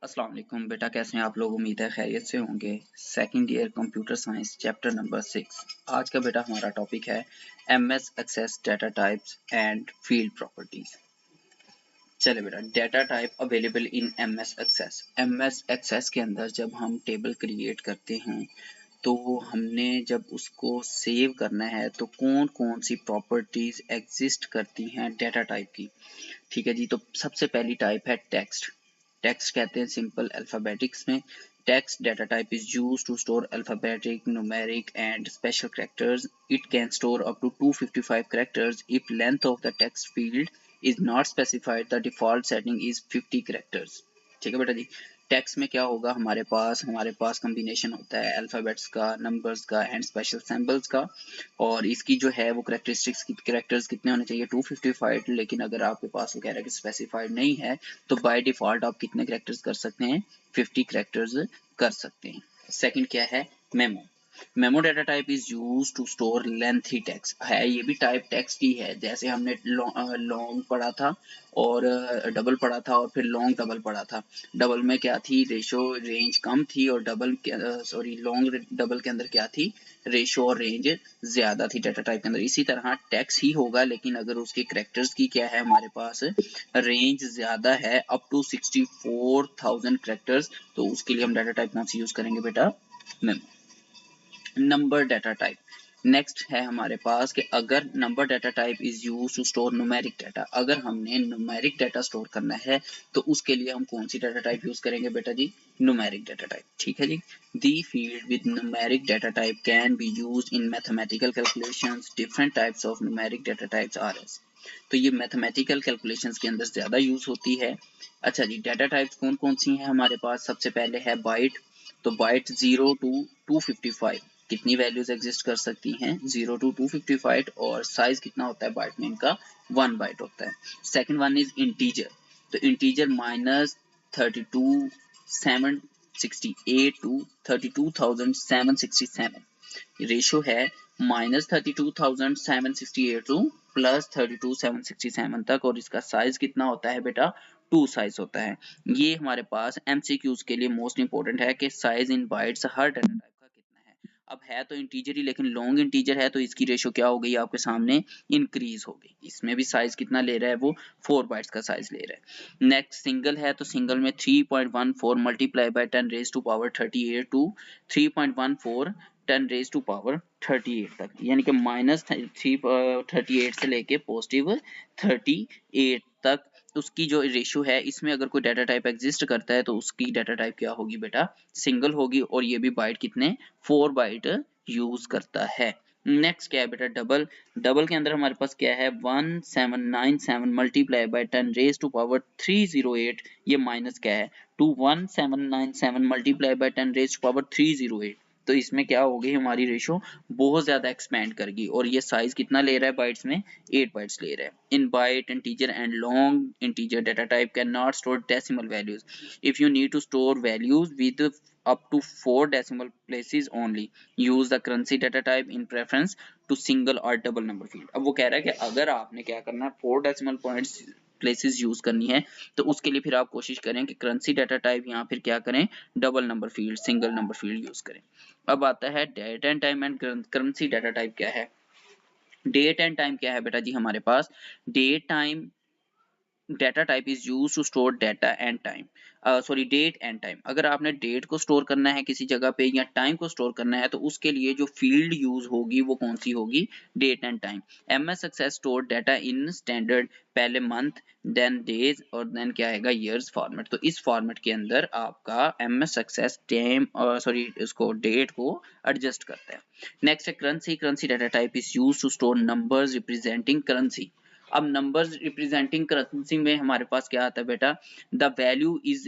अस्सलाम वालेकुम बेटा, कैसे हैं आप लोग? उम्मीद है खैरियत से होंगे। Second year computer science chapter number 6। आज का बेटा हमारा टॉपिक है MS access data types and field properties. चले बेटा, data type available in MS access. MS access के अंदर जब हम टेबल क्रिएट करते हैं तो हमने जब उसको सेव करना है तो कौन कौन सी प्रॉपर्टीज एग्जिस्ट करती हैं डाटा टाइप की। ठीक है जी, तो सबसे पहली टाइप है टेक्स्ट। टेक्स्ट कहते हैं सिंपल अल्फाबेटिक्स में। Text data type is used to store alphabetic, numeric and special characters. It can store up to 255 characters. If length of the text field is not specified, the default setting is 50 characters. ठीक है बेटा जी। Text में क्या होगा, हमारे पास combination होता है alphabets का, नंबर्स का एंड स्पेशल सिंबल्स का। और इसकी जो है वो कैरेक्टर्स कितने होने चाहिए, 255। लेकिन अगर आपके पास वो कह रहा है कि स्पेसिफाइड नहीं है तो बाय डिफॉल्ट आप कितने कैरेक्टर्स कर सकते हैं, 50 कैरेक्टर्स कर सकते हैं। सेकंड क्या है, memo. Memo data type is use to store lengthy text. है ये भी टाइप टेक्स्ट ही है, जैसे हमने लॉन्ग पढ़ा था और डबल पढ़ा था और फिर लॉन्ग डबल पढ़ा था। डबल में क्या थी, रेशो रेंज कम थी और लॉन्ग डबल के अंदर क्या थी, रेशो और रेंज ज्यादा थी डाटा टाइप के अंदर। इसी तरह टेक्स्ट ही होगा, लेकिन अगर उसके कैरेक्टर्स की क्या है हमारे पास रेंज ज्यादा है, अप टू 64,000 कैरेक्टर्स, तो उसके लिए हम डाटा टाइप कौन सी यूज करेंगे बेटा, memo. Number data type next है हमारे पास कि अगर number data type is use to store numeric data. अगर हमने न्यूमेरिक डाटा स्टोर करना है तो उसके लिए हम कौन सी डाटा टाइप यूज करेंगे बेटा जी, न्यूमेरिक डाटा टाइप। ठीक है जी। The field with numeric data type can be use in mathematical calculations. Different types of numeric data types are as. तो ये मैथमेटिकल कैलकुलेशंस के अंदर ज्यादा यूज होती है। अच्छा जी, डाटा टाइप्स कौन कौन सी हैं हमारे पास, सबसे पहले है बाइट। तो बाइट 0 टू 255 कितनी वैल्यूज एग्जिस्ट कर सकती हैं, 0 टू 255, और साइज कितना होता है बाइट में इनका, 1 बाइट होता है। Second one is integer. तो इंटीजर -32,768 टू 32,767, रेशो है -32,768 टू +32,767 तक, और इसका साइज कितना होता है बेटा, 2 साइज होता है। ये हमारे पास एमसीक्यूज के लिए मोस्ट इंपोर्टेंट है कि size in bytes her data type का कितना है। अब है तो इंटीजर ही, लेकिन लॉन्ग इंटीजर है तो इसकी रेशो क्या हो गई आपके सामने, इंक्रीज हो गई। इसमें भी साइज कितना ले रहा है, वो 4 बाइट्स का साइज ले रहा है। नेक्स्ट सिंगल है, तो सिंगल में 3.14 multiply by 10 raise to power 38 to 3.14 10 raise to power 38 तक, यानी कि -38 से लेके +38 तक उसकी जो रेशियो है। इसमें अगर कोई डाटा टाइप एग्जिस्ट करता है तो उसकी डाटा टाइप क्या होगी बेटा, सिंगल होगी, और ये भी बाइट कितने, 4 बाइट यूज करता है। नेक्स्ट क्या है बेटा, डबल। डबल के अंदर हमारे पास क्या है, 1797 multiply by 10 raise to power 308, ये माइनस क्या है, 1797 multiply by 10 raise to power 308। तो इसमें क्या होगी, हमारी रेशो बहुत ज्यादा एक्सपेंड करेगी, और ये साइज कितना ले रहा है बाइट्स में, 8 बाइट्स ले रहा है। In byte, integer and long integer data type can not store decimal values. If you need to store values with up to 4 decimal places only, use the currency data type in preference to single or double number field। अब वो कह रहा है कि अगर आपने क्या करना है, 4 decimal points प्लेसेस यूज करनी है तो उसके लिए फिर आप कोशिश करें कि करेंसी डाटा टाइप यहाँ फिर क्या करें, double number field, single number field use करें। अब आता है date and time and currency data type क्या है। डेट एंड टाइम क्या है बेटा जी, हमारे पास date time data type is use to store data and time, date and time. अगर आपने डेट को स्टोर करना है किसी जगह पे या टाइम को स्टोर करना है तो उसके लिए जो फील्ड यूज होगी वो कौन सी होगी, date and time. MS access store data in standard, पहले मंथ देन डेज और देन क्या आएगा, ईयर्स फॉर्मेट। तो इस फॉर्मेट के अंदर आपका एमएस एक्सेस टाइम इसको डेट को एडजस्ट करता है। नेक्स्ट है currency. Currency data type is use to store numbers representing currency. अब नंबर्स रिप्रेजेंटिंग करेंसी में हमारे पास क्या आता है बेटा, the value is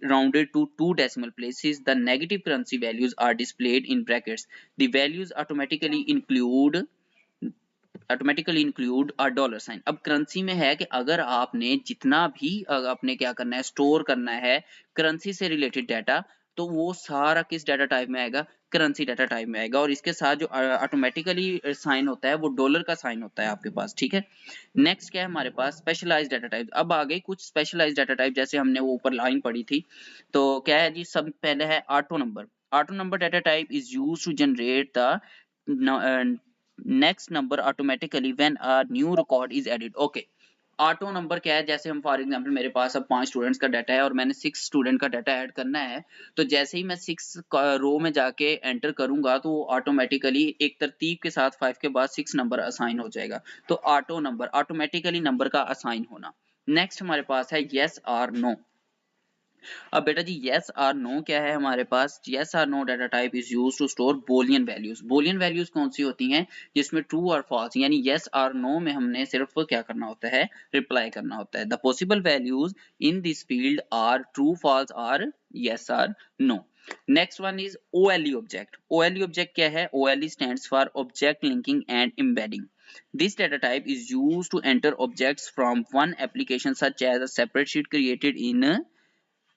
rounded to 2 decimal places, the negative currency values are displayed in brackets, the values automatically include a dollar sign। अब currency में है कि अगर आपने जितना भी आपने क्या करना है, स्टोर करना है करेंसी से रिलेटेड डाटा, तो वो सारा किस डाटा टाइप में आएगा, करेंसी डाटा टाइप में आएगा, और इसके साथ जो ऑटोमेटिकली साइन होता है वो डॉलर का साइन होता है आपके पास, ठीक है। नेक्स्ट क्या है हमारे पास, स्पेशलाइज्ड डाटा टाइप। अब आ गई कुछ स्पेशलाइज्ड डाटा टाइप, जैसे हमने वो ऊपर लाइन पढ़ी थी। तो क्या है जी, सब पहले है auto number. Auto number data type is used to generate the next number automatically when a new record is added. Okay, auto number क्या है, जैसे हम फॉर एग्जांपल मेरे पास अब 5 स्टूडेंट्स का डाटा है और मैंने 6 स्टूडेंट का डाटा ऐड करना है, तो जैसे ही मैं 6 रो में जाके एंटर करूंगा तो ऑटोमेटिकली एक तरतीब के साथ 5 के बाद 6 नंबर असाइन हो जाएगा। तो ऑटो नंबर, ऑटोमेटिकली नंबर का असाइन होना। नेक्स्ट हमारे पास है यस और नो। अब बेटा जी यस और नो क्या है हमारे पास, यस और no data type is used to store Boolean values. Boolean values कौन सी होती हैं, जिसमें ट्रू और फॉल्स, यानी यस और नो में हमने सिर्फ क्या करना होता है, रिप्लाई करना होता है। The possible values in this field are true, false और यस और no. Next one is OLE object. OLE object क्या है, OLE stands for object linking and embedding. This data type is used to enter objects from one application such as a separate sheet created in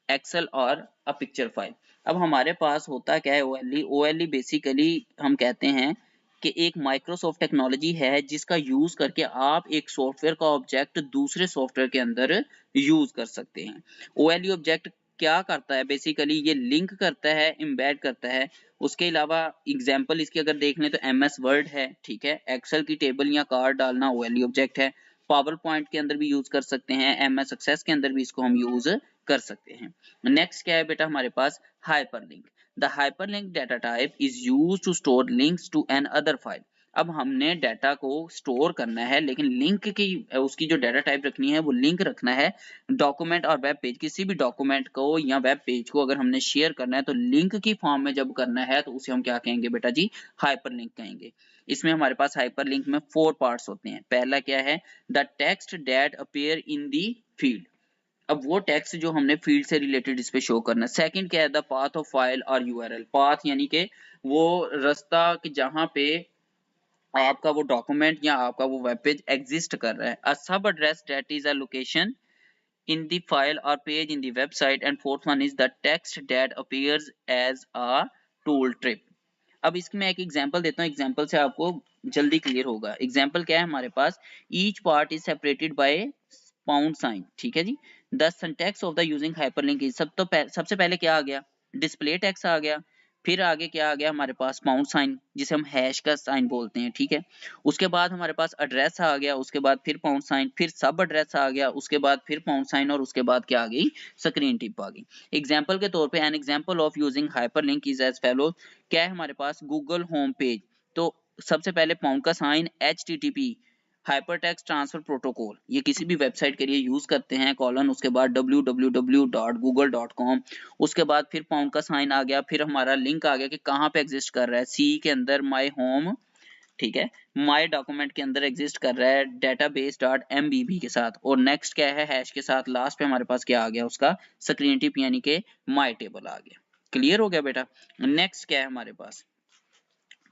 Excel और a picture file. अब हमारे पास होता क्या है OLE, OLE basically हम कहते हैं कि एक माइक्रोसॉफ्ट टेक्नोलॉजी है जिसका यूज करके आप एक सॉफ्टवेयर का ऑब्जेक्ट दूसरे सॉफ्टवेयर के अंदर यूज कर सकते हैं। OLE ऑब्जेक्ट क्या करता है, बेसिकली ये लिंक करता है, एम्बेड करता है। उसके अलावा एग्जांपल इसकी अगर देख लें तो MS वर्ड है, ठीक है, एक्सेल की टेबल या कार्ड डालना OLE ऑब्जेक्ट है, पावर पॉइंट के अंदर भी यूज कर सकते हैं, MS एक्सेस के अंदर भी इसको हम यूज कर सकते हैं। नेक्स्ट क्या है बेटा हमारे पास, hyperlink. The hyperlink data type is used to store links to an other file. अब हमने डाटा को स्टोर करना है, लेकिन लिंक की उसकी जो डाटा टाइप रखनी है वो लिंक रखना है डॉक्यूमेंट और वेब पेज। किसी भी डॉक्यूमेंट को या वेब पेज को अगर हमने शेयर करना है तो लिंक की फॉर्म में जब करना है तो उसे हम क्या कहेंगे बेटा जी, हाइपरलिंक कहेंगे। इसमें हमारे पास हाइपरलिंक में 4 पार्ट्स होते हैं। पहला क्या है, the text that appear in the field. अब वो टेक्स्ट जो हमने फील्ड से रिलेटेड इस पे शो करना है। सेकंड क्या है, द पाथ ऑफ फाइल और यूआरएल। पाथ यानी कि वो रास्ता कि जहां पे आपका वो डॉक्यूमेंट या आपका वो वेब पेज एग्जिस्ट कर रहा है। अ सब address that is a location in the file or page in the website, and fourth one is the text that appears as a tool tip। अब इसकी मैं एक एग्जांपल देता हूँ, एग्जांपल से आपको जल्दी क्लियर होगा। एग्जांपल क्या है हमारे पास, each part is separated by pound sign, ठीक है जी। The syntax of the using hyperlink is, सबसे पहले क्या आ गया, डिस्प्ले टेक्स्ट आ गया, फिर आगे क्या आ गया हमारे पास, पाउंड साइन जिसे हम हैश का साइन बोलते हैं, ठीक है। उसके बाद हमारे पास एड्रेस आ गया, उसके बाद फिर पाउंड साइन, फिर सब एड्रेस आ गया, उसके बाद फिर पाउंड साइन, और उसके बाद क्या आ गई, स्क्रीन टिप आ गई। एग्जांपल के तौर पे an example of using hyperlink is as follow. क्या है हमारे पास, गूगल होम पेज, तो सबसे पहले पाउंड का sign, HTTP hypertext transfer protocol, ये किसी भी वेबसाइट के लिए यूज करते हैं, कॉलन, उसके बाद www.google.com, उसके बाद फिर पाउंड का साइन आ गया, फिर हमारा लिंक आ गया कि कहाँ पे एग्जिस्ट कर रहा है, सी के अंदर माई होम, ठीक है, माई डॉक्यूमेंट के अंदर एग्जिस्ट कर रहा है डेटाबेस डॉट MBB के साथ, और नेक्स्ट क्या है, हैश के साथ लास्ट पे हमारे पास क्या आ गया, उसका स्क्रीन टिप यानी कि माई टेबल आ गया। क्लियर हो गया बेटा। नेक्स्ट क्या है हमारे पास,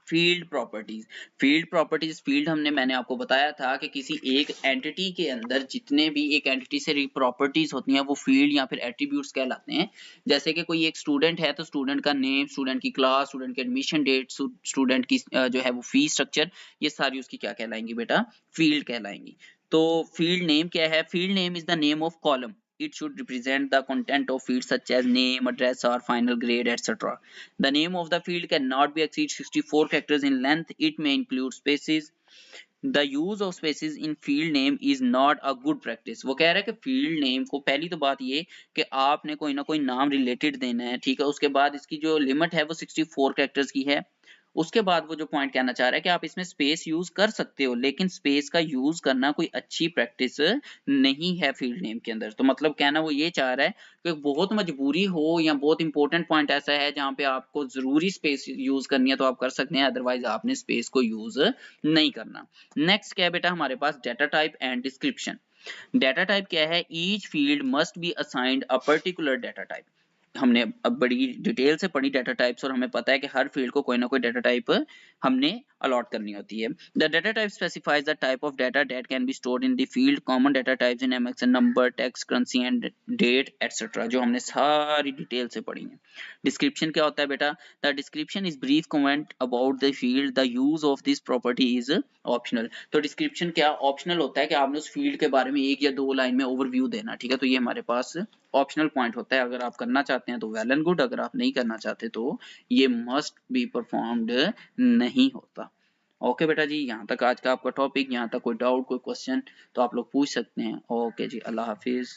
field properties. Field properties, field मैंने आपको बताया था कि किसी एक एंटिटी के अंदर जितने भी एक एंटिटी से प्रॉपर्टीज होती हैं वो फील्ड या फिर एट्रीब्यूट्स कहलाते हैं। जैसे कि कोई एक स्टूडेंट है तो स्टूडेंट का नेम, स्टूडेंट की क्लास, स्टूडेंट की एडमिशन डेट, स्टूडेंट की जो है वो फीस स्ट्रक्चर, ये सारी उसकी क्या कहलाएंगी बेटा, फील्ड कहलाएंगी। तो फील्ड नेम क्या है, field name is the name of column. It should represent the content of fields such as name, address, or final grade, etc. The name of the field cannot be exceed 64 characters in length. It may include spaces. The use of spaces in field name is not a good practice। वो कह रहा है कि field name को पहली तो बात ये कि आपने कोई ना कोई नाम रिलेटेड देना है, ठीक है। उसके बाद इसकी जो लिमिट है वो 64 कैरेक्टर्स की है। उसके बाद वो जो पॉइंट कहना चाह रहा है कि आप इसमें स्पेस यूज कर सकते हो, लेकिन स्पेस का यूज करना कोई अच्छी प्रैक्टिस नहीं है फील्ड नेम के अंदर। तो मतलब कहना वो ये चाह रहा है कि बहुत मजबूरी हो या बहुत इंपॉर्टेंट पॉइंट ऐसा है जहां पे आपको जरूरी स्पेस यूज करनी है तो आप कर सकते हैं, अदरवाइज आपने स्पेस को यूज नहीं करना। नेक्स्ट क्या है बेटा हमारे पास, data type and description. Data type क्या है, each field must be assigned a particular data type. हमने अब बड़ी डिटेल से पढ़ी डाटा टाइप्स और हमें पता है कि हर फील्ड को कोई ना कोई डाटा टाइप हमने अलॉट करनी होती है। The data type specifies the type of data that can be stored in the field. Common data types in MX number, text, currency and date etcetera, जो हमने सारी डिटेल से पढ़ी है। डिस्क्रिप्शन क्या होता है बेटा? The description is brief comment about the field. The use of this property is optional. तो डिस्क्रिप्शन क्या ऑप्शनल होता है कि आपने उस फील्ड के बारे में 1 या 2 लाइन में ओवरव्यू देना, ठीक है। तो ये हमारे पास ऑप्शनल पॉइंट होता है। अगर आप करना चाहते हैं तो वेल एंड गुड, अगर आप नहीं करना चाहते तो ये मस्ट बी परफॉर्म्ड नहीं होता। ओके बेटा जी, यहाँ तक आज का आपका टॉपिक। यहाँ तक कोई डाउट, कोई क्वेश्चन तो आप लोग पूछ सकते हैं। ओके जी, अल्लाह हाफिज।